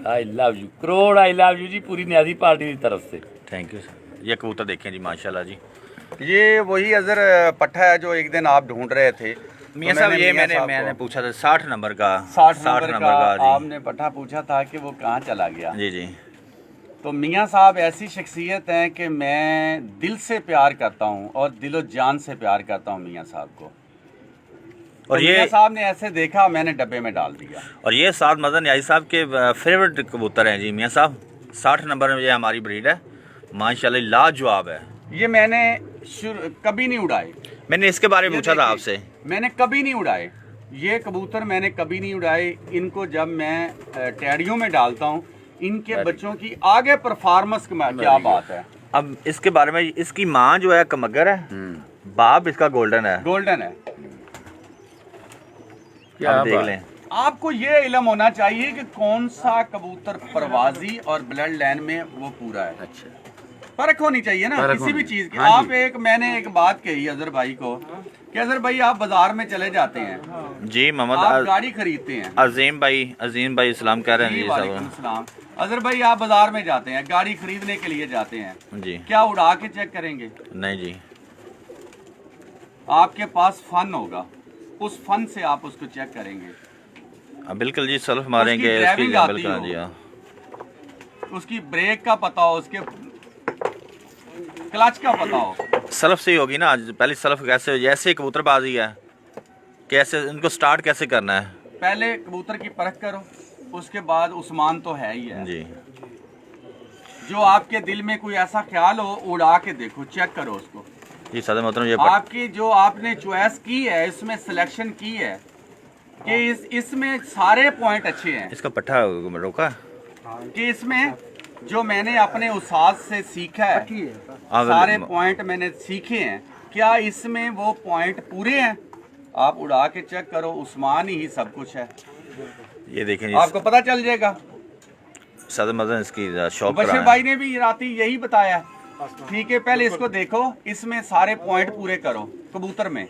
I love you, crore I love you ji पूरी न्याजी पार्टी की तरफ से। Thank you sir. ये कबूतर देखें जी माशाल्लाह जी। ये वही अजहर पट्टा है जो एक दिन आप ढूंढ रहे थे। मियाँ तो साहब ये मियाँ साहब मैंने को पूछा था 60 नंबर का, 60 नंबर का जी आपने पट्टा पूछा था कि वो कहाँ चला गया। जी जी। तो मियाँ साहब ऐसी शख्सियत हैं कि मैं दिल से प्यार करता हूँ और दिलो जान से प्यार करता हूँ मियाँ साहब को। और तो ये मियाँ साहब ने ऐसे देखा, मैंने डब्बे में डाल दिया। और ये साद मदन न्याजी साहब के फेवरेट कबूतर हैं जी मियाँ साहब। 60 नंबर में ये हमारी ब्रीड है माशाल्लाह, लाजवाब है। ये मैंने कभी नहीं उड़ाए। मैंने इसके बारे में ये पूछा था देखिए, आपसे। मैंने कभी नहीं उड़ाए ये कबूतर, मैंने कभी नहीं उड़ाए। इनको जब मैं टैडियों में डालता हूँ, इनके बच्चों की आगे परफॉर्मेंस क्या बात है। अब इसके बारे में, इसकी माँ जो है कमगर है, बाप इसका गोल्डन है। गोल्डन है। अब देख लें। आपको ये इल्म होना चाहिए कि कौन सा कबूतर परवाजी और ब्लड लाइन में वो पूरा है। अच्छा, फर्क होनी चाहिए ना किसी भी चीज की। हाँ आप मैंने एक बात कही अजहर भाई को कि अजहर भाई आप बाजार में चले जाते हैं, जी आप मोहम्मद गाड़ी खरीदते हैं। अजीम भाई इस्लाम कह रहे हैं जी जी वालेकुम साहब। सलाम। अजहर भाई आप बाजार में जाते हैं, गाड़ी खरीदने के लिए जाते हैं, जी क्या उड़ा के चेक करेंगे? नहीं जी। आपके पास फन होगा, उस फन से आप उसको चेक करेंगे। बिल्कुल जी, सेल्फ मारेंगे उसकी उसकी ड्राइविंग आती बिल्कुल हो। जी हाँ। उसकी ब्रेक का पता हो, उसके क्लच का पता हो। सल्फ से ही होगी ना। पहले सल्फ कैसे, जैसे कबूतरबाजी है, कैसे इनको स्टार्ट कैसे करना है। पहले कबूतर की परख करो, उसके बाद उस्मान तो है ही है। जी जो आपके दिल में कोई ऐसा ख्याल हो, उड़ा के देखो, चेक करो उसको। जी सदर मोहतरम, ये आपकी जो आपने चॉइस की है, इसमें सिलेक्शन की है कि इसमें सारे पॉइंट अच्छे हैं, इसका पट्टा रोका कि इसमें जो मैंने अपने उस्ताद से सीखा है, सारे पॉइंट मैंने सीखे हैं, क्या इसमें वो पॉइंट पूरे हैं? आप उड़ा के चेक करो, उस्मान ही सब कुछ है, ये देखें आपको पता चल जाएगा। सदर मदन इसकी शॉप बशीर करा भाई ने भी राती यही बताया। ठीक है, पहले इसको देखो, इसमें सारे पॉइंट पूरे करो कबूतर में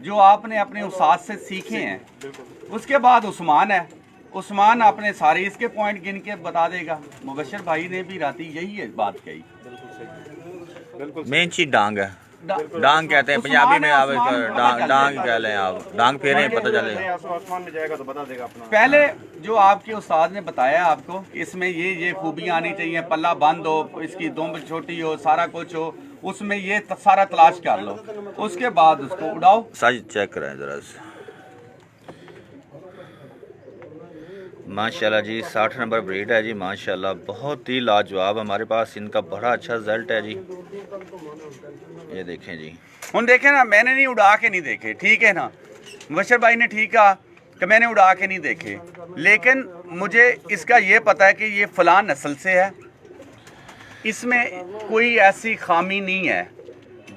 जो आपने अपने उस्ताद से सीखे हैं। उसके बाद उस्मान है, उस्मान आपने सारे इसके पॉइंट गिन के बता देगा। मुबशिर भाई ने भी राती यही बात कही। मेन चीज डांग है। डांग कहते हैं पंजाबी में, आप डांग कह लें, आप डांग फेरे पता चले। आसमान में जाएगा तो बता देगा अपना। पहले जो आपके उस्ताद ने बताया आपको कि इसमें ये खूबियां आनी चाहिए, पल्ला बंद हो, इसकी दुम्ब छोटी हो, सारा कुछ हो, उसमें ये सारा तलाश कर लो, उसके बाद उसको उड़ाओ। साइज चेक कराएं जरा से। माशाल्लाह जी 60 नंबर ब्रीड है जी माशाल्लाह, बहुत ही लाजवाब। हमारे पास इनका बड़ा अच्छा रिजल्ट है जी। ये देखें जी, हम देखें ना, मैंने नहीं उड़ा के नहीं देखे, ठीक है ना। मुबशिर भाई ने ठीक कहा कि मैंने उड़ा के नहीं देखे, लेकिन मुझे इसका ये पता है कि ये फलां नस्ल से है, इसमें कोई ऐसी खामी नहीं है।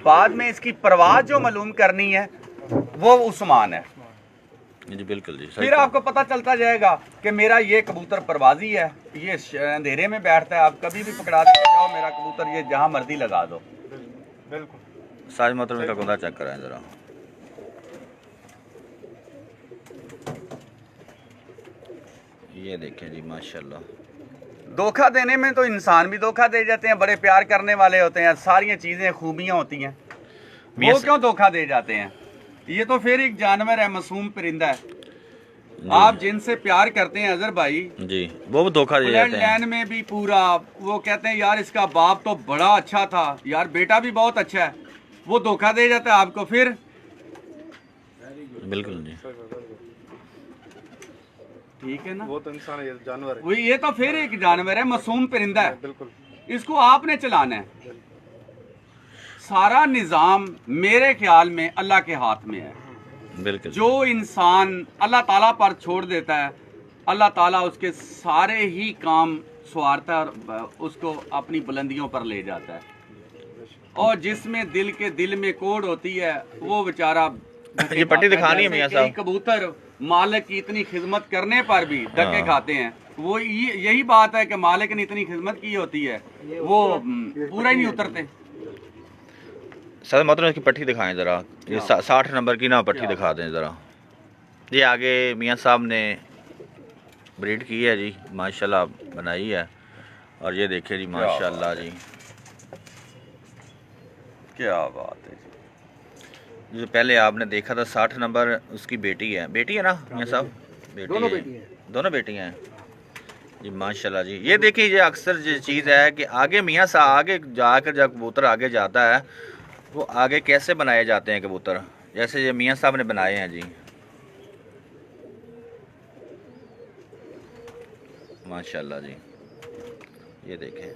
बाद में इसकी परवाज़ जो मालूम करनी है वो उस्मान है। जी बिल्कुल जी। फिर आपको पता चलता जाएगा कि मेरा ये कबूतर परवाजी है, ये अंधेरे में बैठता है, आप कभी भी पकड़ा के जाओ मेरा कबूतर, ये जहाँ मर्जी लगा दो। बिल्कुल। साइज मोहतरम का कुंदा चेक कराएं जरा। ये देखें जी माशाल्लाह। धोखा देने में तो इंसान भी धोखा दे जाते हैं, बड़े प्यार करने वाले होते हैं, सारी चीज़ें खूबियाँ होती हैं, वो क्यों धोखा दे जाते हैं? ये तो फिर एक जानवर है, मासूम परिंदा है। आप जिनसे प्यार करते हैं अजहर भाई जी, वो धोखा दे जाते हैं। लैंड में भी पूरा वो कहते हैं यार इसका बाप तो बड़ा अच्छा था, यार बेटा भी बहुत अच्छा है, वो धोखा दे जाता है आपको। फिर बिल्कुल जी, ठीक है ना, वो तो इंसान है, ये जानवर है। वो ये तो फिर एक जानवर है, मासूम परिंदा है, बिल्कुल। इसको आपने चलाना है। सारा निज़ाम मेरे ख्याल में अल्लाह के हाथ में है। बिल्कुल। जो इंसान अल्लाह ताला पर छोड़ देता है, अल्लाह ताला उसके सारे ही काम संवारता है और उसको अपनी बुलंदियों पर ले जाता है। और जिसमें दिल के दिल में कोड़ होती है वो बेचारा ये पट्टी दिखानी है मियां साहब। कबूतर मालिक की इतनी खिदमत करने पर भी धक्के खाते हैं। वो यही बात है कि मालिक ने इतनी खिदमत की होती है, वो पूरा ही नहीं उतरते। सर मतलब इसकी पट्टी दिखाएं ज़रा, ये 60 नंबर की ना पट्टी दिखा दें ज़रा। ये आगे मियां साहब ने ब्रीड की है जी, माशाल्लाह बनाई है। और ये देखिए जी माशाल्लाह जी, क्या बात है जी। जो पहले आपने देखा था 60 नंबर, उसकी बेटी है ना मियां साहब? दोनों बेटी हैं। दोनों बेटियां हैं जी माशाल्लाह जी। ये देखिए, ये अक्सर जो चीज़ है कि आगे मियां साहब आगे जाकर जब कबूतर आगे जाता है वो आगे कैसे बनाए जाते हैं कबूतर, जैसे ये मियां साहब ने बनाए हैं जी माशाल्लाह जी। ये देखें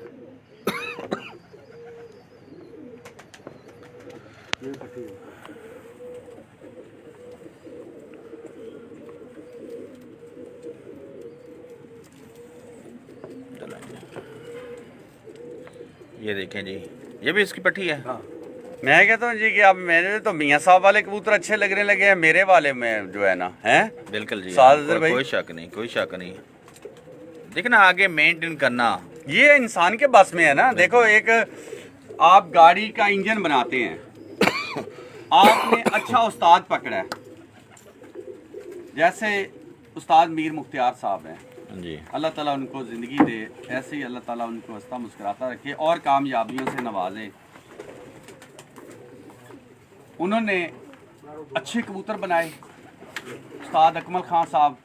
ये देखें जी, ये भी इसकी पट्टी है। मैं कहता हूँ जी कि अब मेरे तो मियां साहब वाले कबूतर अच्छे लगने लगे हैं, मेरे वाले में जो है ना है। बिल्कुल जी, सादर भाई, कोई शक नहीं, कोई शक नहीं। देखना आगे मेंटेन करना ये इंसान के बस में है ना। देखो, एक आप गाड़ी का इंजन बनाते हैं, आपने अच्छा उस्ताद पकड़ा है, जैसे उस्ताद मीर मुख्तियार साहब हैं जी, अल्लाह ताला उनको ज़िंदगी दे, ऐसे ही अल्लाह ताला उनको हंसता मुस्कुराता रखे और कामयाबियों से नवाजे। उन्होंने अच्छे कबूतर बनाए। उस्ताद अकमल खान साहब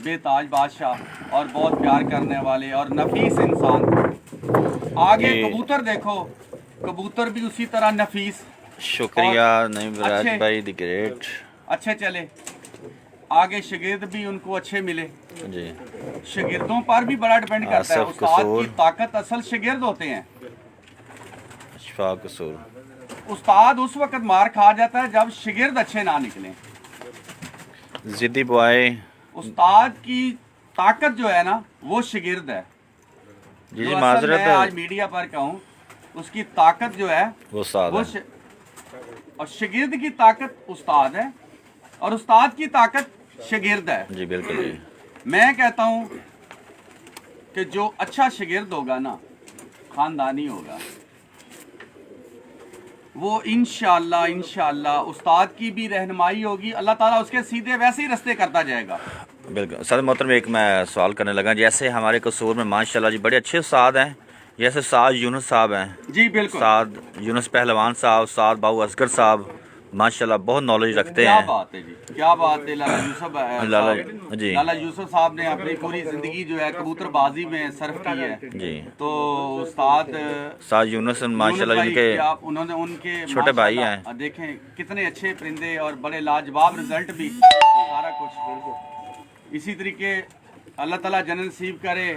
बेताज बादशाह और बहुत प्यार करने वाले और नफीस इंसान। आगे कबूतर देखो, कबूतर भी उसी तरह नफीस। शुक्रिया नईमराज भाई द ग्रेट। अच्छे चले, आगे शागिर्द भी उनको अच्छे मिले जी। शागिर्दों पर भी बड़ा डिपेंड करता है। आसिफ उस्ताद कसूर। की ताकत असल शागिर्द होते हैं। अशफाक कसूर। उस्ताद उस वक्त मार खा जाता है जब शागिर्द अच्छे ना निकले। जिद्दी बॉय। उस्ताद की ताकत जो है ना वो शागिर्द है। जी जो जी असल माजरत मैं आज मीडिया पर कहूँ, उसकी ताकत जो है वो साथ वो है। और शागिर्द की ताकत उस्ताद है और उस्ताद की ताकत शागिर्द है। जी बिल्कुल जी। मैं कहता हूँ कि जो अच्छा शागिर्द होगा ना, खानदानी होगा, वो इंशाअल्लाह उस्ताद की भी रहनुमाई होगी, अल्लाह ताला उसके सीधे वैसे ही रास्ते करता जाएगा। बिल्कुल सर मोहतरम, एक मैं सवाल करने लगा, जैसे हमारे कसूर में माशाल्लाह जी बड़े अच्छे उस्ताद हैं, जैसे साद यूनुस साहब हैं जी बिल्कुल, साद यूनुस पहलवान साहब, साद बाबू असगर साहब माशाल्लाह बहुत नॉलेज रखते क्या हैं। बात है जी, क्या बात है। लाला यूसुफ लाला जी लाला यूसुफ साहब ने अपनी पूरी जिंदगी जो है कबूतरबाजी में सर्फ की है जी। तो उस्ताद साद यूनुस माशाल्लाह भाई उनके उन्होंने उनके छोटे भाई माशाल्लाह देखें कितने अच्छे परिंदे और बड़े लाजवाब रिजल्ट भी सारा कुछ। इसी तरीके अल्लाह ताला जन्नत नसीब करे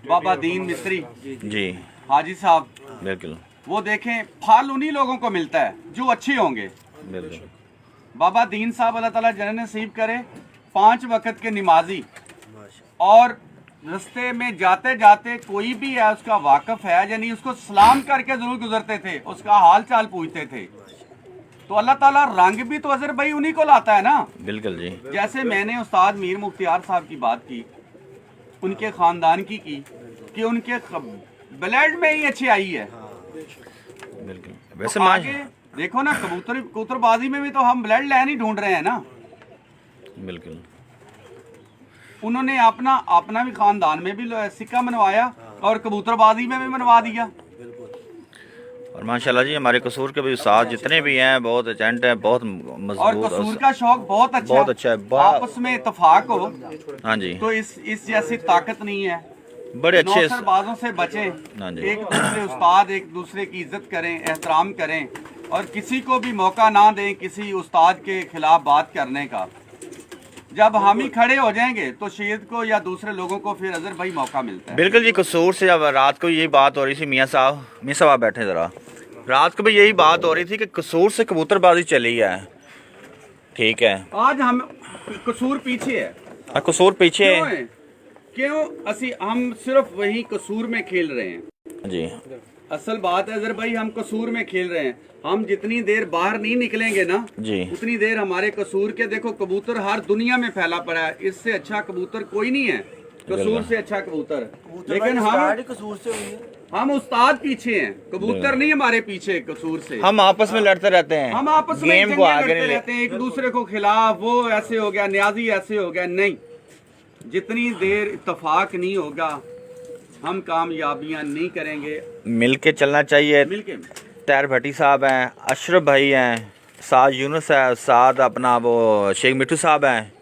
बाबा दीन मिस्त्री जी हाजी साहब, बिल्कुल वो देखें फल उन्हीं लोगों को मिलता है जो अच्छे होंगे। बिल्कुल। बाबा दीन साहब अल्लाह ताला जन्नत नसीब करे, 5 वक्त के नमाजी और रास्ते में जाते जाते कोई भी है उसका वाकफ है या नहीं, उसको सलाम करके जरूर गुजरते थे, उसका हाल चाल पूछते थे। तो अल्लाह ताला रंग भी तो अजहर भाई उन्हीं को लाता है ना। बिल्कुल जी। जैसे मैंने उस्ताद मीर मुख्तियार साहब की बात की, उनके खानदान की कि उनके ब्लड में ही अच्छी आई है। बिल्कुल। वैसे तो आगे देखो ना, कबूतरबाजी में भी तो हम ब्लड लाइन ही ढूंढ रहे हैं ना। बिल्कुल। उन्होंने अपना भी खानदान में भी सिक्का मनवाया और कबूतरबाजी में भी मनवा दिया। और माशाल्लाह जी हमारे कसूर के भी साथ जितने भी हैं बहुत एजेंट हैं, बहुत और मजबूत कसूर का शौक बहुत अच्छा है। आपस में इत्तेफाक हो हाँ जी, तो इस जैसी ताकत नहीं है। बड़े अच्छे। नौसरबाजों से बचें, हाँ जी। एक दूसरे उस्ताद एक दूसरे की इज्जत करें, एहतराम करें और किसी को भी मौका ना दें किसी उस्ताद के खिलाफ बात करने का। जब हम ही खड़े हो जाएंगे तो शहीद को या दूसरे लोगों को फिर अजहर भाई मौका मिलता है। बिल्कुल जी। कसूर से अब रात को यही बात हो रही थी, मियाँ साहब आप बैठे ज़रा, रात को भी यही बात हो रही थी कि कसूर से कबूतरबाजी चली है ठीक है। आज हम कसूर पीछे है। कसूर पीछे क्यों है? क्यों हम सिर्फ वही कसूर में खेल रहे हैं जी। असल बात है अजहर भाई, हम कसूर में खेल रहे हैं। हम जितनी देर बाहर नहीं निकलेंगे ना जी, उतनी देर हमारे कसूर के, देखो कबूतर हर दुनिया में फैला पड़ा है, इससे अच्छा कबूतर कोई नहीं है, कसूर से अच्छा कबूतर। लेकिन कसूर से हुई है। हम उस्ताद पीछे हैं, कबूतर नहीं हमारे पीछे कसूर से। हम आपस में लड़ते रहते हैं, हम आपस में गेम को जंगें आगे लड़ते रहते हैं एक दूसरे को खिलाफ, वो ऐसे हो गया, न्याजी ऐसे हो गया। नहीं, जितनी देर इत्तेफाक नहीं होगा हम कामयाबियां नहीं करेंगे। मिल के चलना चाहिए। मिलके तैर भट्टी साहब हैं, अशरफ भाई हैं, साद यूनुस है, साद अपना वो शेख मिट्टू साहब हैं,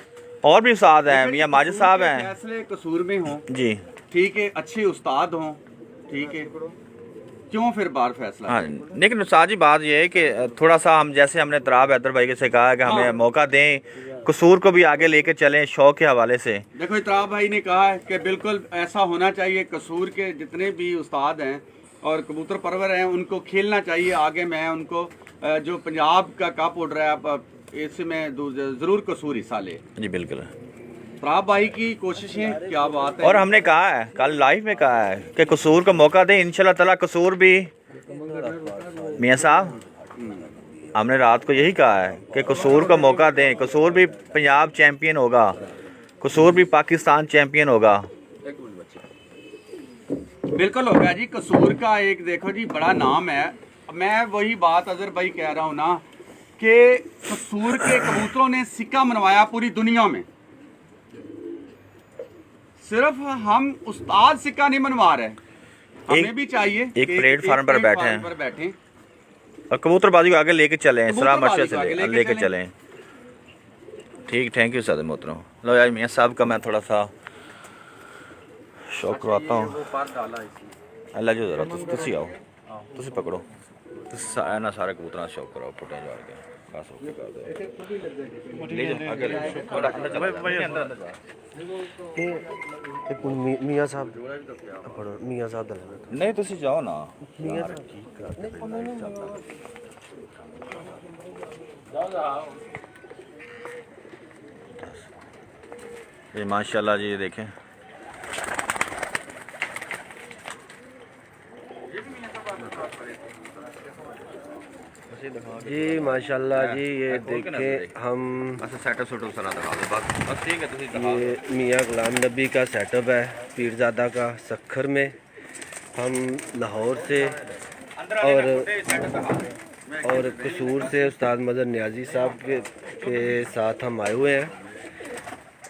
और भी उस्ताद हैं, मियां माजिद साहब हैं। फैसले कसूर में हों, जी ठीक है, अच्छे उस्ताद हों, ठीक है, क्यों फिर बार फैसला? हाँ, लेकिन उस्ताद जी बात ये है कि थोड़ा सा हम, जैसे हमने तराब हैदर भाई से कहा कि हमें मौका दें, कसूर को भी आगे लेके चलें शौक के हवाले से। देखो इतराब भाई ने कहा है कि बिल्कुल ऐसा होना चाहिए, कसूर के जितने भी उस्ताद हैं और कबूतर परवर हैं उनको खेलना चाहिए आगे। मैं उनको जो पंजाब का कप उड़ रहा है इसमें ज़रूर कसूर हिस्सा ले। जी बिल्कुल। इतराब भाई की कोशिशें, क्या बात है। और हमने कहा है, कल लाइव में कहा है कि कसूर को मौका दें, इंशाल्लाह ताला कसूर भी। मियाँ साहब हमने रात को यही कहा है कि कसूर को मौका दें, कसूर भी पंजाब चैंपियन होगा, कसूर भी पाकिस्तान चैंपियन होगा। बिल्कुल होगा जी। कसूर का एक देखो जी बड़ा नाम है। मैं वही बात अजहर भाई कह रहा हूँ ना कि कसूर के कबूतरों ने सिक्का मनवाया पूरी दुनिया में। सिर्फ हम उस्ताद सिक्का नहीं मनवा रहे, हमें भी चाहिए एक प्लेटफार्म पर बैठे और कबूतरबाजी को आगे लेके चलें, सलाह मशवरे से आगे लेके चलें। ठीक, थैंक यू सर मोहतरम। लो यार मियाँ साहब का मैं थोड़ा सा शौक करवाता हूँ। अल्लाह जो ज़रा तुसी आओ, तुसी पकड़ो, तुसी ना सारे कबूतर शौक कराओ, फुटे जा के बस ओके कर दो, ले जाओ आगे ले जाओ, थोड़ा अंदर चलो, अंदर जाओ। मियाँ साहब पढ़ो, मियाँ साहब दा लगा नहीं तुसी जाओ ना मियाँ साहब ठीक कर। ये माशाल्लाह जी, ये देखें जी माशाल्लाह जी। ये देखें हम सेटअप सूटअप सारा दिखा दो बस ठीक है, तुसी दिखा दो। ये मियाँ गुलाम नबी का सेटअप है पीरजादा का सखर में। हम लाहौर से और कसूर से उस्ताद मदर न्याजी साहब के साथ हम आए हुए हैं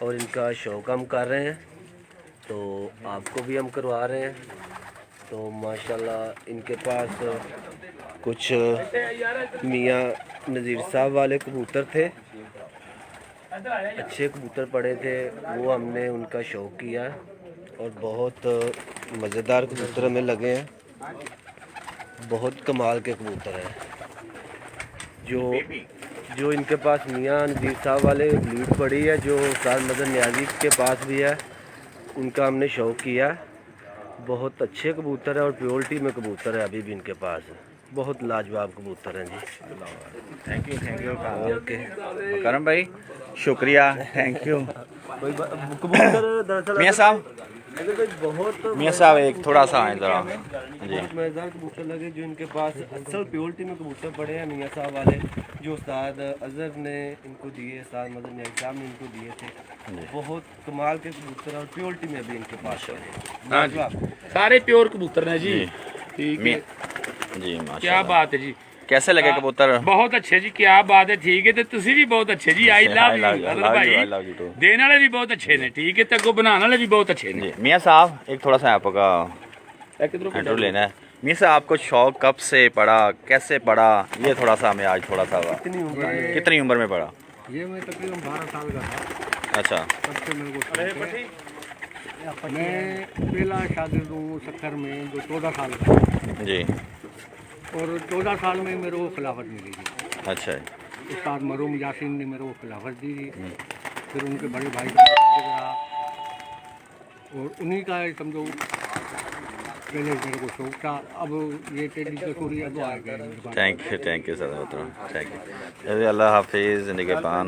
और इनका शौक़ हम कर रहे हैं, तो आपको भी हम करवा रहे हैं। तो माशाल्लाह इनके पास कुछ मियाँ नज़ीर साहब वाले कबूतर थे, अच्छे कबूतर पड़े थे, वो हमने उनका शौक़ किया और बहुत मज़ेदार कबूतर हमें लगे हैं। बहुत कमाल के कबूतर हैं जो इनके पास मियाँ नज़ीर साहब वाले ब्लीड पड़ी है, जो उस्ताद मदर न्याजी के पास भी है, उनका हमने शौक़ किया। बहुत अच्छे कबूतर है और प्योरिटी में कबूतर है अभी भी इनके पास, बहुत लाजवाब कबूतर हैं जी। थैंक यू ओके करम भाई, शुक्रिया, थैंक यू। कबूतर दरअसल मियाँ साहब, बहुत मियाँ साहब एक थोड़ा सा आए ज़रा जी। मज़ेदार कबूतर लगे जो इनके पास असल प्योरिटी में कबूतर पड़े हैं मियाँ साहब वाले, जो उस्ताद अजहर ने इनको दिए, उस्ताद मदर न्याजी साहब ने इनको दिए थे। बहुत कमाल के कबूतर और प्योरिटी में भी इनके पास है। हाँ जी, सारे प्योर कबूतर हैं जी। ठीक है जी माशाल्लाह, क्या बात है जी। कैसे लगे कबूतर? बहुत अच्छे जी, क्या बात है। ठीक है, तो तुसी भी बहुत अच्छे जी। आई लव यू भाई, देने वाले भी बहुत अच्छे ने, ठीक है, तक बनाने वाले भी बहुत अच्छे ने। मियाँ साहब एक थोड़ा सा आपका इंटरव्यू लेना है। मियाँ साहब आपको शौक कब से पड़ा, कैसे पड़ा, ये थोड़ा सा हमें आज थोड़ा सा कितनी उम्र में पड़ा? ये मैं तकरीबन 12 साल का था, अच्छा, तब से मेरे को मैं पहला शागिर्द हूँ सखर में जो 14 साल का, जी, और 14 साल में मेरे को खिलाफत मिली थी। अच्छा है। उस्ताद मरूम यासीन ने मेरे को खिलाफत दी थी, फिर उनके बड़े भाई का रहा और उन्हीं का समझो पहले मेरे को शौक था, अब ये टेडी कसूरी अब आ गए। Thank you sir, thank you. अल्लाह हाफिज़ निगहबान।